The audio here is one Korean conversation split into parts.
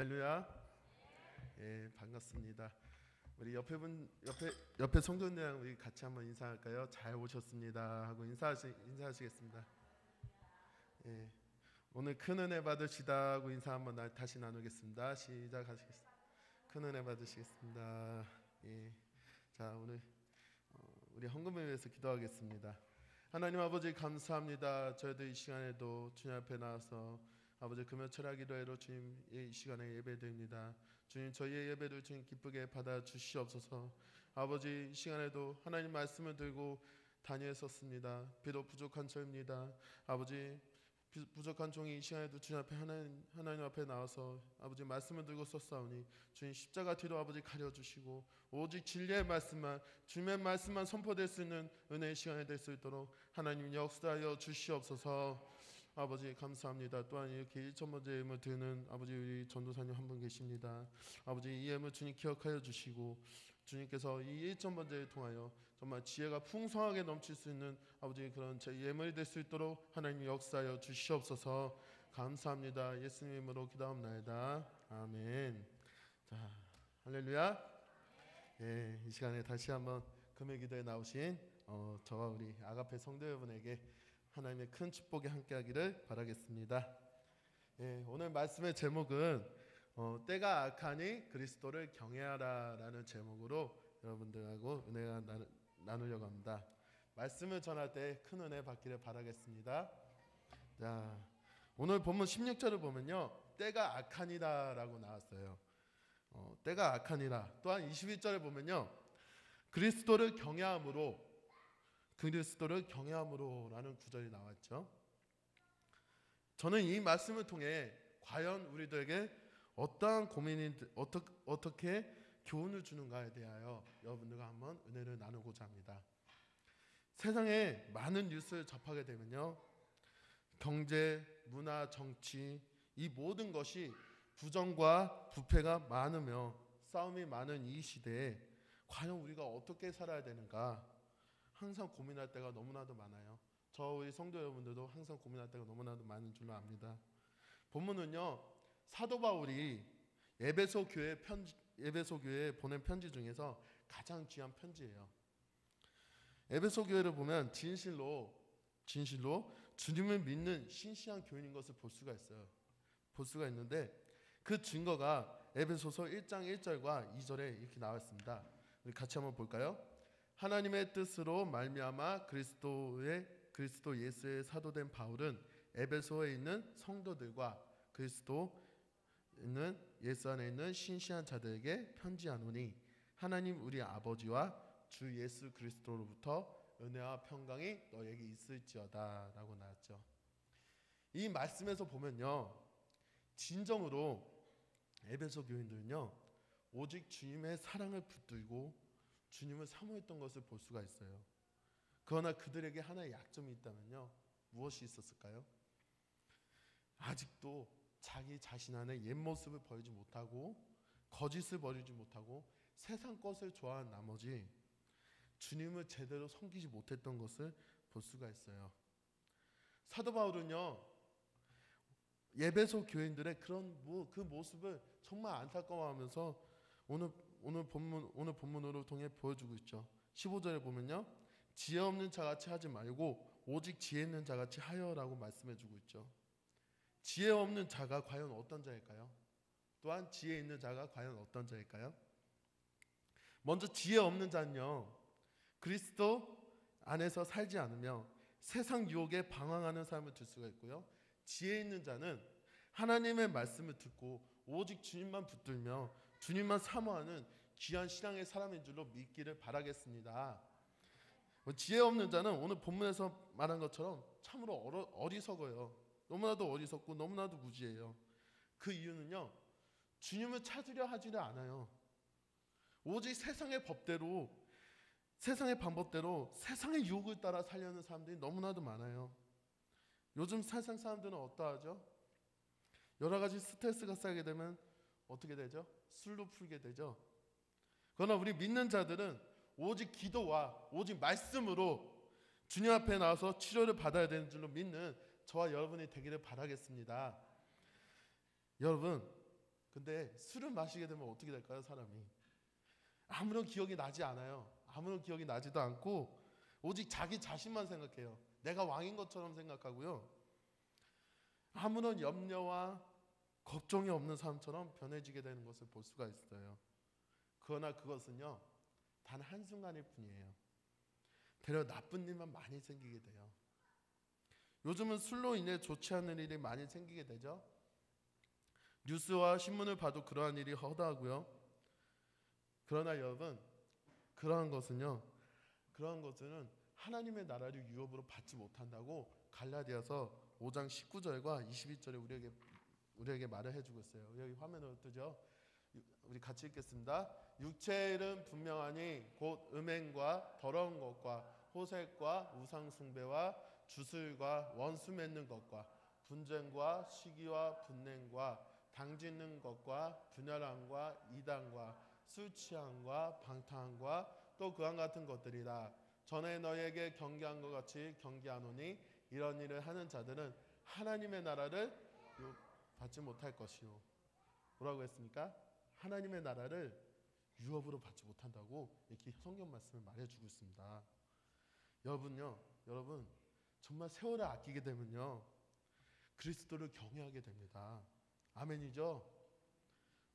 할렐루야. 예, 반갑습니다. 우리 옆에 성도님들랑 우리 같이 한번 인사할까요? 잘 오셨습니다 하고 인사하시겠습니다. 예, 오늘 큰 은혜 받으시다 하고 인사 한번 다시 나누겠습니다. 시작하시겠습니다. 큰 은혜 받으시겠습니다. 예, 자 오늘 우리 헌금을 위해서 기도하겠습니다. 하나님 아버지 감사합니다. 저희들 이 시간에도 주님 앞에 나와서 아버지 금요 철학 기도회로 주님 이 시간에 예배드립니다. 주님 저희의 예배를 주님 기쁘게 받아 주시옵소서. 아버지 이 시간에도 하나님 말씀을 들고 다니었습니다. 비록 부족한 저입니다. 아버지 부족한 종이 이 시간에도 주님 앞에 하나님 앞에 나와서 아버지 말씀을 들고 썼사오니 주님 십자가 뒤로 아버지 가려주시고 오직 진리의 말씀만 주님의 말씀만 선포될 수 있는 은혜의 시간이 될 수 있도록 하나님 역사하여 주시옵소서. 아버지 감사합니다. 또한 이렇게 1,000번째 예물 드리는 아버지 우리 전도사님 한 분 계십니다. 아버지 이 예물 주님 기억하여 주시고 주님께서 이 1,000번째를 통하여 정말 지혜가 풍성하게 넘칠 수 있는 아버지 그런 예물이 될 수 있도록 하나님 역사하여 주시옵소서. 감사합니다. 예수님 이름으로 기도합나이다. 아멘. 자 할렐루야. 예, 이 시간에 다시 한번 금요 기도에 나오신 저와 우리 아가페 성도 여러분에게 하나님의 큰 축복이 함께하기를 바라겠습니다. 예, 오늘 말씀의 제목은 때가 악하니 그리스도를 경외하라 라는 제목으로 여러분들하고 은혜가 나누려고 합니다. 말씀을 전할 때 큰 은혜 받기를 바라겠습니다. 자, 오늘 본문 16절을 보면요 때가 악하니라 라고 나왔어요. 때가 악하니라. 또한 21절을 보면요 그리스도를 경외함으로 라는 구절이 나왔죠. 저는 이 말씀을 통해 과연 우리들에게 어떠한 고민이 어떻게 교훈을 주는가에 대하여 여러분들과 한번 은혜를 나누고자 합니다. 세상에 많은 뉴스를 접하게 되면요 경제, 문화, 정치 이 모든 것이 부정과 부패가 많으며 싸움이 많은 이 시대에 과연 우리가 어떻게 살아야 되는가 항상 고민할 때가 너무나도 많아요. 저희 성도 여러분들도 항상 고민할 때가 너무나도 많은 줄로 압니다. 본문은요 사도 바울이 에베소 교회에 보낸 편지 중에서 가장 귀한 편지예요. 에베소 교회를 보면 진실로 주님을 믿는 신실한 교인인 것을 볼 수가 있는데 그 증거가 에베소서 1장 1절과 2절에 이렇게 나와 있습니다. 우리 같이 한번 볼까요? 하나님의 뜻으로 말미암아 그리스도 예수의 사도된 바울은 에베소에 있는 성도들과 그리스도 있는 예수 안에 있는 신실한 자들에게 편지하노니 하나님 우리 아버지와 주 예수 그리스도로부터 은혜와 평강이 너에게 있을지어다 라고 나왔죠. 이 말씀에서 보면요 진정으로 에베소 교인들은요 오직 주님의 사랑을 붙들고 주님을 사모했던 것을 볼 수가 있어요. 그러나 그들에게 하나의 약점이 있다면요 무엇이 있었을까요? 아직도 자기 자신 안에 옛 모습을 버리지 못하고 거짓을 버리지 못하고 세상 것을 좋아한 나머지 주님을 제대로 섬기지 못했던 것을 볼 수가 있어요. 사도 바울은요 에베소 교인들의 그 모습을 정말 안타까워하면서 오늘 본문으로 통해 보여주고 있죠. 15절에 보면요 지혜 없는 자같이 하지 말고 오직 지혜 있는 자같이 하여라고 말씀해주고 있죠. 지혜 없는 자가 과연 어떤 자일까요? 또한 지혜 있는 자가 과연 어떤 자일까요? 먼저 지혜 없는 자는요 그리스도 안에서 살지 않으며 세상 유혹에 방황하는 삶을 들 수가 있고요. 지혜 있는 자는 하나님의 말씀을 듣고 오직 주님만 붙들며 주님만 사모하는 귀한 신앙의 사람인 줄로 믿기를 바라겠습니다. 지혜 없는 자는 오늘 본문에서 말한 것처럼 참으로 어리석어요. 너무나도 어리석고 너무나도 무지해요. 그 이유는요 주님을 찾으려 하지를 않아요. 오직 세상의 법대로 세상의 방법대로 세상의 유혹을 따라 살려는 사람들이 너무나도 많아요. 요즘 세상 사람들은 어떠하죠? 여러 가지 스트레스가 쌓이게 되면 어떻게 되죠? 술로 풀게 되죠. 그러나 우리 믿는 자들은 오직 기도와 오직 말씀으로 주님 앞에 나와서 치료를 받아야 되는 줄로 믿는 저와 여러분이 되기를 바라겠습니다. 여러분 근데 술을 마시게 되면 어떻게 될까요? 사람이 아무런 기억이 나지 않아요. 아무런 기억이 나지도 않고 오직 자기 자신만 생각해요. 내가 왕인 것처럼 생각하고요. 아무런 염려와 걱정이 없는 사람처럼 변해지게 되는 것을 볼 수가 있어요. 그러나 그것은요, 단 한순간일 뿐이에요. 되려 나쁜 일만 많이 생기게 돼요. 요즘은 술로 인해 좋지 않은 일이 많이 생기게 되죠. 뉴스와 신문을 봐도 그러한 일이 허다하고요. 그러나 여러분, 그러한 것은 하나님의 나라를 유업으로 받지 못한다고 갈라디아서 5장 19절과 22절에 우리에게 말을 해주고 있어요. 여기 화면으로 뜨죠. 우리 같이 읽겠습니다. 육체의 일은 분명하니 곧 음행과 더러운 것과 호색과 우상숭배와 주술과 원수 맺는 것과 분쟁과 시기와 분냉과 당짓는 것과 분열함과 이단과 술 취함과 방탕함과 또 그와 같은 것들이라. 전에 너희에게 경계한 것 같이 경계하노니 이런 일을 하는 자들은 하나님의 나라를 받지 못할 것이요. 뭐라고 했습니까? 하나님의 나라를 유업으로 받지 못한다고 이렇게 성경 말씀을 말해주고 있습니다. 여러분 정말 세월을 아끼게 되면요, 그리스도를 경외하게 됩니다. 아멘이죠?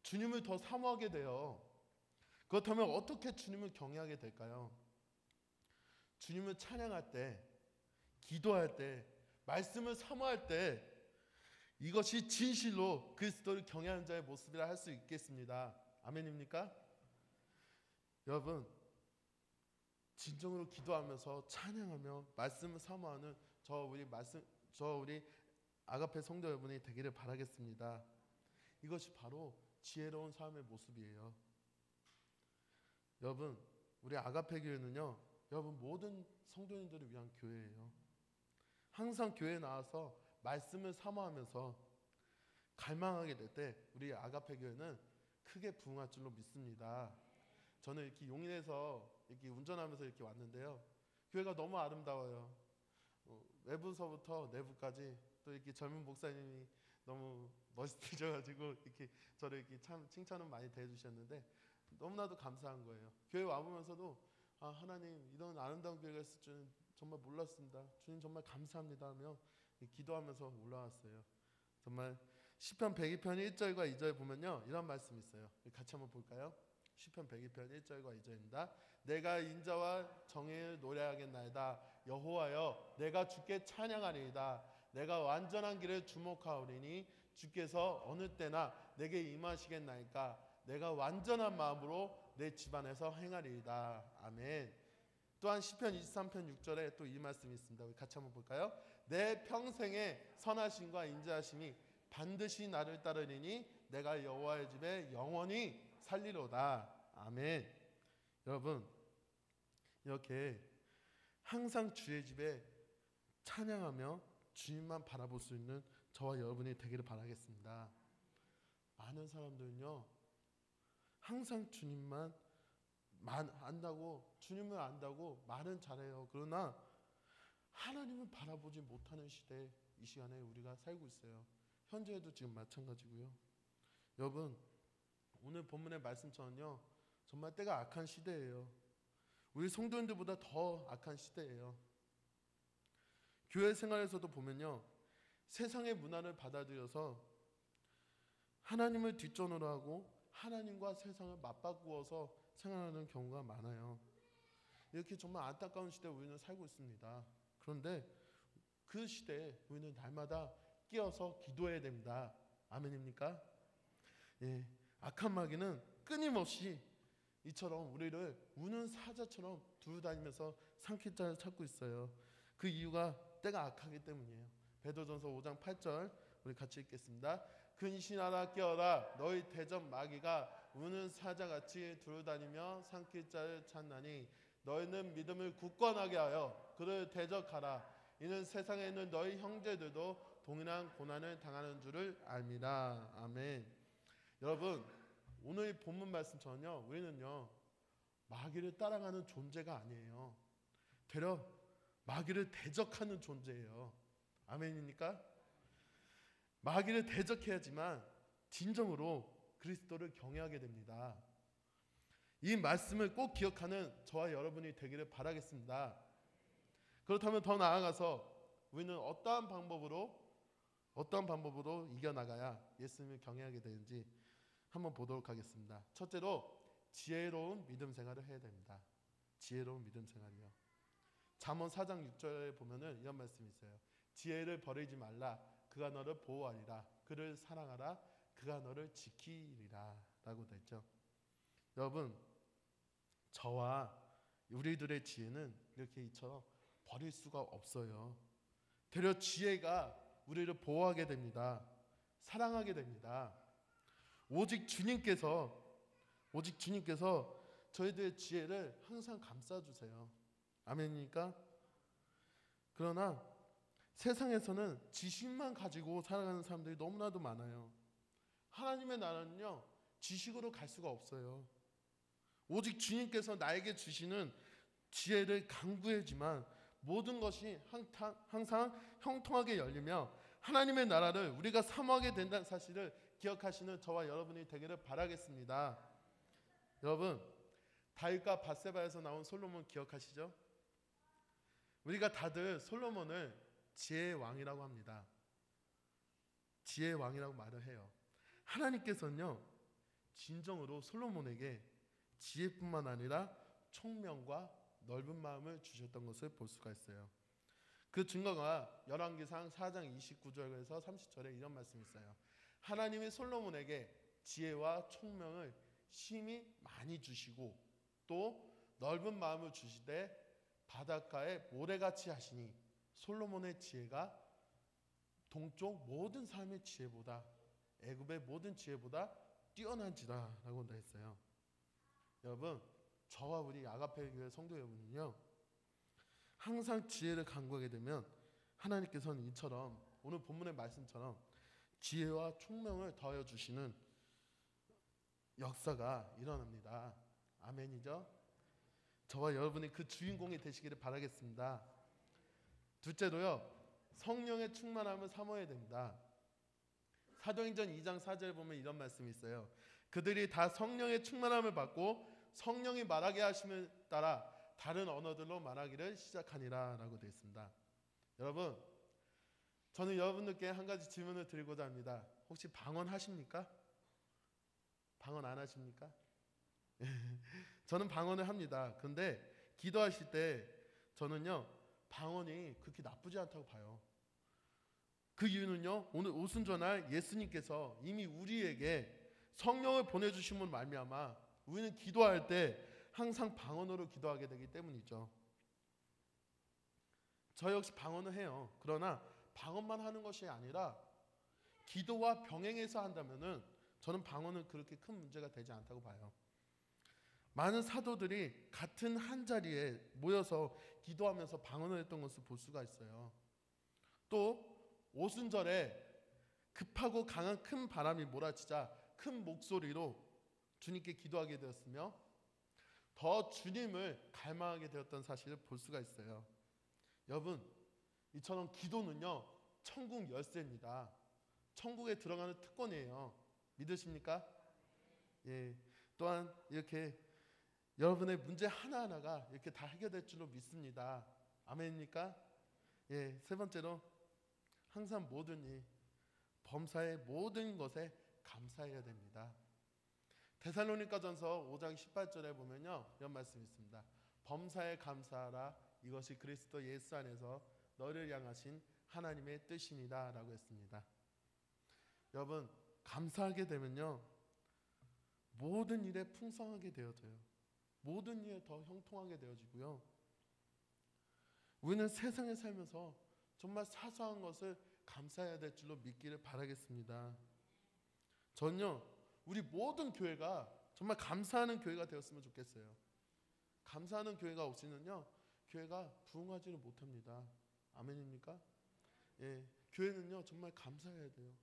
주님을 더 사모하게 돼요. 그렇다면 어떻게 주님을 경외하게 될까요? 주님을 찬양할 때, 기도할 때, 말씀을 사모할 때, 이것이 진실로 그리스도를 경외하는 자의 모습이라 할 수 있겠습니다. 아멘입니까? 여러분, 진정으로 기도하면서 찬양하며 말씀을 사모하는 우리 아가페 성도 여러분이 되기를 바라겠습니다. 이것이 바로 지혜로운 삶의 모습이에요. 여러분, 우리 아가페 교회는요, 여러분 모든 성도님들을 위한 교회예요. 항상 교회에 나와서 말씀을 사모하면서 갈망하게 될 때 우리 아가페 교회는 크게 부흥할 줄로 믿습니다. 저는 이렇게 용인에서 이렇게 운전하면서 이렇게 왔는데요, 교회가 너무 아름다워요. 외부서부터 내부까지 또 이렇게 젊은 목사님이 너무 멋있으셔가지고 이렇게 저를 이렇게 참 칭찬은 많이 대해주셨는데 너무나도 감사한 거예요. 교회 와보면서도 하나님, 이런 아름다운 교회가 있을 줄은 정말 몰랐습니다. 주님 정말 감사합니다 하며 기도하면서 올라왔어요. 정말 시편 102편 1절과 2절 보면요, 이런 말씀이 있어요. 같이 한번 볼까요? 시편 102편 1절과 2절입니다. 내가 인자와 정의를 노래하겠나이다. 여호와여, 내가 주께 찬양하리이다. 내가 완전한 길을 주목하오리니 주께서 어느 때나 내게 임하시겠나이까. 내가 완전한 마음으로 내 집안에서 행하리이다. 아멘. 또한 시편 23편 6절에 또 이 말씀이 있습니다. 우리 같이 한번 볼까요? 내 평생의 선하심과 인자하심이 반드시 나를 따르리니 내가 여호와의 집에 영원히 살리로다. 아멘. 여러분, 이렇게 항상 주의 집에 찬양하며 주님만 바라볼 수 있는 저와 여러분이 되기를 바라겠습니다. 많은 사람들은요, 항상 주님을 안다고 말은 잘해요. 그러나 하나님을 바라보지 못하는 시대, 이 시간에 우리가 살고 있어요. 현재에도 지금 마찬가지고요. 여러분, 오늘 본문의 말씀처럼요, 정말 때가 악한 시대예요. 우리 성도님들보다 더 악한 시대예요. 교회 생활에서도 보면요, 세상의 문화를 받아들여서 하나님을 뒷전으로 하고 하나님과 세상을 맞바꾸어서 생활하는 경우가 많아요. 이렇게 정말 안타까운 시대에 우리는 살고 있습니다. 그런데 그 시대에 우리는 날마다 깨어서 기도해야 됩니다. 아멘입니까? 예, 악한 마귀는 끊임없이 이처럼 우리를 우는 사자처럼 두루다니면서 삼킬 자를 찾고 있어요. 그 이유가 때가 악하기 때문이에요. 베드로전서 5장 8절 우리 같이 읽겠습니다. 근신하라 깨어라, 너희 대적 마귀가 우는 사자같이 두루다니며 삼킬 자를 찾나니 너희는 믿음을 굳건하게 하여 그를 대적하라. 이는 세상에 있는 너희 형제들도 동일한 고난을 당하는 줄을 알미라. 아멘. 여러분, 오늘 본문 말씀처럼요, 우리는요 마귀를 따라가는 존재가 아니에요. 되려 마귀를 대적하는 존재예요. 아멘입니까? 마귀를 대적해야지만 진정으로 그리스도를 경외하게 됩니다. 이 말씀을 꼭 기억하는 저와 여러분이 되기를 바라겠습니다. 그렇다면 더 나아가서 우리는 어떠한 방법으로 이겨나가야 예수님을 경외하게 되는지 한번 보도록 하겠습니다. 첫째로 지혜로운 믿음 생활을 해야 됩니다. 지혜로운 믿음 생활이요. 잠언 4장 6절에 보면은 이런 말씀이 있어요. 지혜를 버리지 말라. 그가 너를 보호하리라. 그를 사랑하라. 그가 너를 지키리라. 라고 되어 있죠. 여러분, 저와 우리들의 지혜는 이렇게 이처럼 버릴 수가 없어요. 되려 지혜가 우리를 보호하게 됩니다. 사랑하게 됩니다. 오직 주님께서 저희들의 지혜를 항상 감싸주세요. 아멘입니까? 그러나 세상에서는 지식만 가지고 살아가는 사람들이 너무나도 많아요. 하나님의 나라는요, 지식으로 갈 수가 없어요. 오직 주님께서 나에게 주시는 지혜를 강구해지만 모든 것이 항상 형통하게 열리며 하나님의 나라를 우리가 사모하게 된다는 사실을 기억하시는 저와 여러분이 되기를 바라겠습니다. 여러분, 다윗과 밧세바에서 나온 솔로몬 기억하시죠? 우리가 다들 솔로몬을 지혜의 왕이라고 합니다. 지혜의 왕이라고 말을 해요. 하나님께서는요, 진정으로 솔로몬에게 지혜뿐만 아니라 총명과 넓은 마음을 주셨던 것을 볼 수가 있어요. 그 증거가 열왕기상 4장 29절에서 30절에 이런 말씀이 있어요. 하나님이 솔로몬에게 지혜와 총명을 심히 많이 주시고 또 넓은 마음을 주시되 바닷가에 모래같이 하시니 솔로몬의 지혜가 동쪽 모든 사람의 지혜보다 애굽의 모든 지혜보다 뛰어난지라 라고 했어요. 여러분, 저와 우리 아가페 교회 성도 여러분은요, 항상 지혜를 간구하게 되면 하나님께서는 이처럼 오늘 본문의 말씀처럼 지혜와 총명을 더하여 주시는 역사가 일어납니다. 아멘이죠? 저와 여러분이 그 주인공이 되시기를 바라겠습니다. 둘째로요, 성령의 충만함을 사모해야 됩니다. 사도행전 2장 4절에 보면 이런 말씀이 있어요. 그들이 다 성령의 충만함을 받고 성령이 말하게 하심을 따라 다른 언어들로 말하기를 시작하니라 라고 되어 있습니다. 여러분, 저는 여러분들께 한 가지 질문을 드리고자 합니다. 혹시 방언하십니까? 방언 안 하십니까? 저는 방언을 합니다. 그런데 기도하실 때 저는요, 방언이 그렇게 나쁘지 않다고 봐요. 그 이유는요, 오늘 오순절날 예수님께서 이미 우리에게 성령을 보내주심으로 말미암아 우리는 기도할 때 항상 방언으로 기도하게 되기 때문이죠. 저 역시 방언을 해요. 그러나 방언만 하는 것이 아니라 기도와 병행해서 한다면은 저는 방언은 그렇게 큰 문제가 되지 않다고 봐요. 많은 사도들이 같은 한 자리에 모여서 기도하면서 방언을 했던 것을 볼 수가 있어요. 또 오순절에 급하고 강한 큰 바람이 몰아치자 큰 목소리로 주님께 기도하게 되었으며 더 주님을 갈망하게 되었던 사실을 볼 수가 있어요. 여러분, 이처럼 기도는요, 천국 열쇠입니다. 천국에 들어가는 특권이에요. 믿으십니까? 예. 또한 이렇게 여러분의 문제 하나하나가 이렇게 다 해결될 줄로 믿습니다. 아멘입니까? 예. 세 번째로 항상 모든 일, 범사의 모든 것에 감사해야 됩니다. 데살로니가전서 5장 18절에 보면요, 이런 말씀이 있습니다. 범사에 감사하라. 이것이 그리스도 예수 안에서 너를 향하신 하나님의 뜻이니라 라고 했습니다. 여러분, 감사하게 되면요, 모든 일에 풍성하게 되어져요. 모든 일에 더 형통하게 되어지고요. 우리는 세상에 살면서 정말 사소한 것을 감사해야 될 줄로 믿기를 바라겠습니다. 전요, 우리 모든 교회가 정말 감사하는 교회가 되었으면 좋겠어요. 감사하는 교회가 없이는요, 교회가 부흥하지는 못합니다. 아멘입니까? 예, 교회는요, 정말 감사해야 돼요.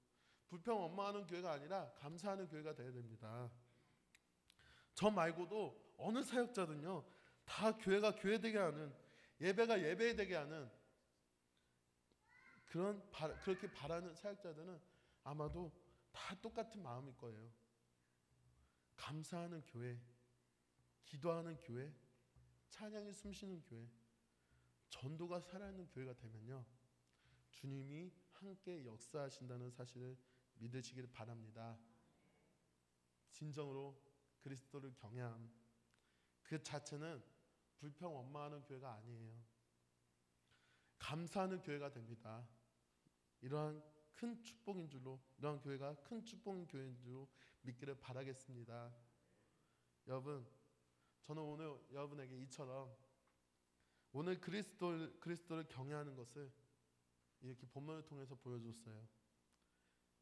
불평 원망하는 교회가 아니라 감사하는 교회가 되어야 됩니다. 저 말고도 어느 사역자든요, 다 교회가 교회되게 하는, 예배가 예배되게 하는 그렇게 바라는 사역자들은 아마도 다 똑같은 마음일 거예요. 감사하는 교회, 기도하는 교회, 찬양이 숨쉬는 교회, 전도가 살아있는 교회가 되면요, 주님이 함께 역사하신다는 사실을 믿으시길 바랍니다. 진정으로 그리스도를 경외함, 그 자체는 불평 원망하는 교회가 아니에요. 감사하는 교회가 됩니다. 이러한 큰 축복인 줄로, 이러한 교회가 큰 축복인 교회인 줄로 믿기를 바라겠습니다. 여러분, 저는 오늘 여러분에게 이처럼 오늘 그리스도를 경외하는 것을 이렇게 본문을 통해서 보여줬어요.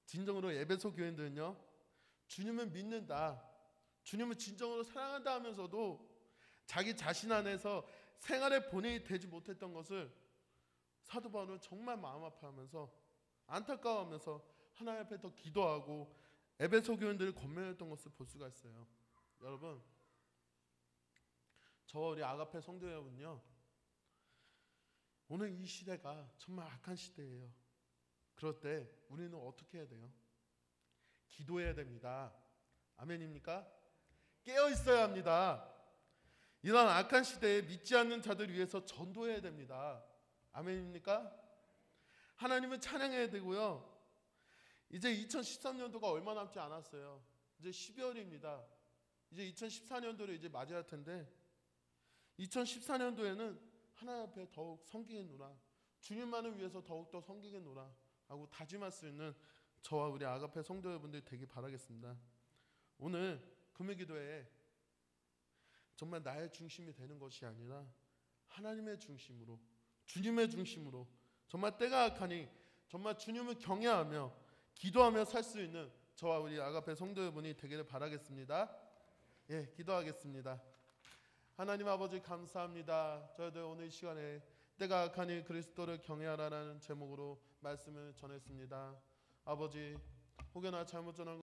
진정으로 에베소 교인들은요, 주님을 믿는다, 주님을 진정으로 사랑한다 하면서도 자기 자신 안에서 생활의 본인이 되지 못했던 것을 사도 바울은 정말 마음 아파하면서 안타까워하면서 하나님 앞에 더 기도하고 에베소 교인들을 권면했던 것을 볼 수가 있어요. 여러분, 저와 우리 아가페 성도 여러분요, 오늘 이 시대가 정말 악한 시대예요. 그럴 때 우리는 어떻게 해야 돼요? 기도해야 됩니다. 아멘입니까? 깨어 있어야 합니다. 이런 악한 시대에 믿지 않는 자들 위해서 전도해야 됩니다. 아멘입니까? 하나님을 찬양해야 되고요. 이제 2013년도가 얼마 남지 않았어요. 이제 12월입니다. 이제 2014년도를 이제 맞이할 텐데 2014년도에는 하나님 앞에 더욱 섬기겠노라, 주님만을 위해서 더욱더 섬기겠노라 하고 다짐할 수 있는 저와 우리 아가페 성도 여러분들이 되기 바라겠습니다. 오늘 금요기도에 정말 나의 중심이 되는 것이 아니라 하나님의 중심으로, 주님의 중심으로, 정말 때가 악하니 정말 주님을 경외하며 기도하며 살 수 있는 저와 우리 아가페 성도 여러분이 되기를 바라겠습니다. 예, 기도하겠습니다. 하나님 아버지, 감사합니다. 저희들 오늘 이 시간에 때가 악하니 그리스도를 경외하라는 제목으로 말씀을 전했습니다. 아버지, 혹여나 잘못 전한